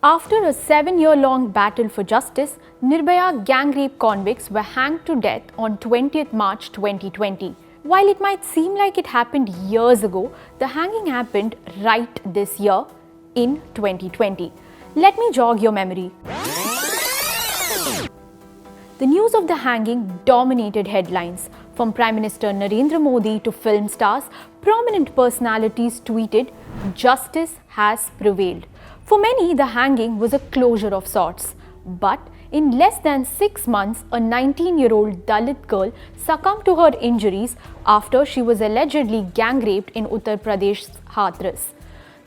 After a 7-year-long battle for justice, Nirbhaya gang rape convicts were hanged to death on 20th March 2020. While it might seem like it happened years ago, the hanging happened right this year in 2020. Let me jog your memory. The news of the hanging dominated headlines. From Prime Minister Narendra Modi to film stars, prominent personalities tweeted, "Justice has prevailed." For many, the hanging was a closure of sorts. But in less than 6 months, a 19-year-old Dalit girl succumbed to her injuries after she was allegedly gang raped in Uttar Pradesh's Hathras.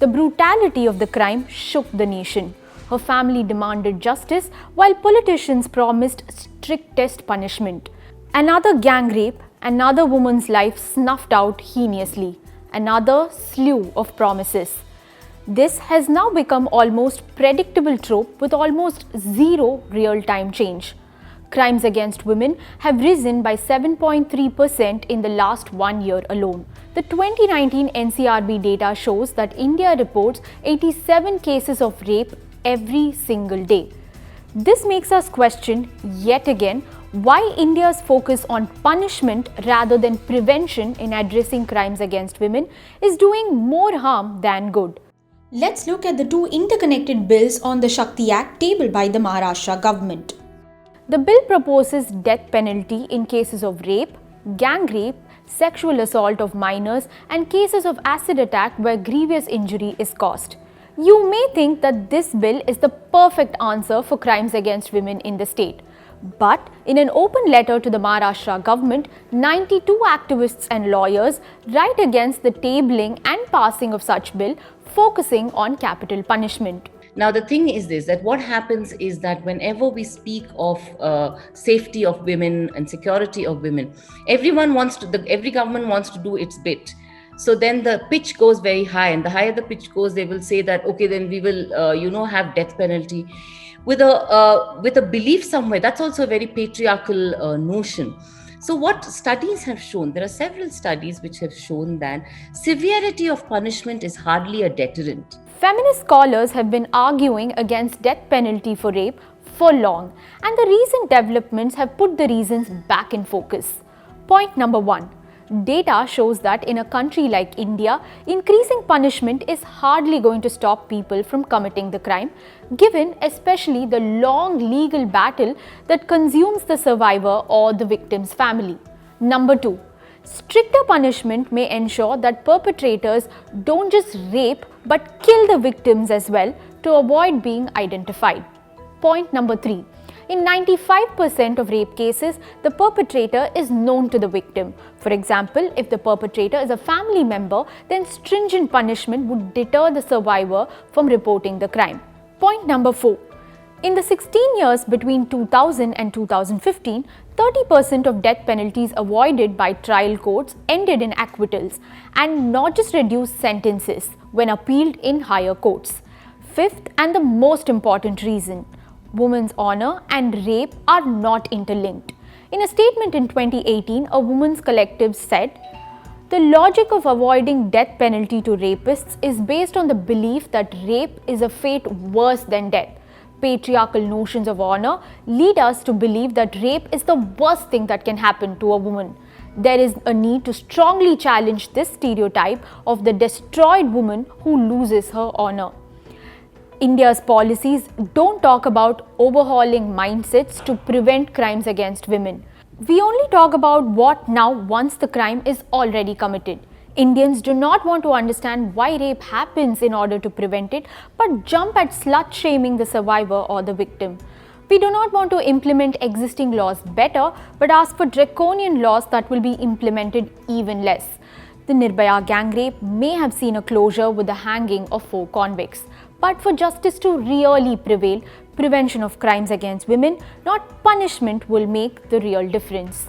The brutality of the crime shook the nation. Her family demanded justice while politicians promised strictest punishment. Another gang rape, another woman's life snuffed out heinously, another slew of promises. This has now become almost predictable trope with almost zero real-time change. Crimes against women have risen by 7.3% in the last 1 year alone. The 2019 NCRB data shows that India reports 87 cases of rape every single day. This makes us question, yet again, why India's focus on punishment rather than prevention in addressing crimes against women is doing more harm than good. Let's look at the two interconnected bills on the Shakti Act tabled by the Maharashtra government. The bill proposes death penalty in cases of rape, gang rape, sexual assault of minors, and cases of acid attack where grievous injury is caused. You may think that this bill is the perfect answer for crimes against women in the state. But in an open letter to the Maharashtra government, 92 activists and lawyers write against the tabling and passing of such bill, focusing on capital punishment. Now, the thing is this, that what happens is that whenever we speak of safety of women and security of women, every government wants to do its bit. So then the pitch goes very high, and the higher the pitch goes, they will say that, okay, then we will, have death penalty with a belief somewhere. That's also a very patriarchal notion. So what studies have shown, there are several studies which have shown that severity of punishment is hardly a deterrent. Feminist scholars have been arguing against death penalty for rape for long, and the recent developments have put the reasons back in focus. Point number 1. Data shows that in a country like India, increasing punishment is hardly going to stop people from committing the crime, given especially the long legal battle that consumes the survivor or the victim's family. Number 2. Stricter punishment may ensure that perpetrators don't just rape but kill the victims as well to avoid being identified. Point number 3. In 95% of rape cases, the perpetrator is known to the victim. For example, if the perpetrator is a family member, then stringent punishment would deter the survivor from reporting the crime. Point number 4. In the 16 years between 2000 and 2015, 30% of death penalties avoided by trial courts ended in acquittals and not just reduced sentences when appealed in higher courts. Fifth, and the most important reason, women's honor and rape are not interlinked. In a statement in 2018, a women's collective said, "The logic of avoiding death penalty to rapists is based on the belief that rape is a fate worse than death. Patriarchal notions of honor lead us to believe that rape is the worst thing that can happen to a woman. There is a need to strongly challenge this stereotype of the destroyed woman who loses her honor." India's policies don't talk about overhauling mindsets to prevent crimes against women. We only talk about what now once the crime is already committed. Indians do not want to understand why rape happens in order to prevent it, but jump at slut-shaming the survivor or the victim. We do not want to implement existing laws better, but ask for draconian laws that will be implemented even less. The Nirbhaya gang rape may have seen a closure with the hanging of 4 convicts. But for justice to really prevail, prevention of crimes against women, not punishment, will make the real difference.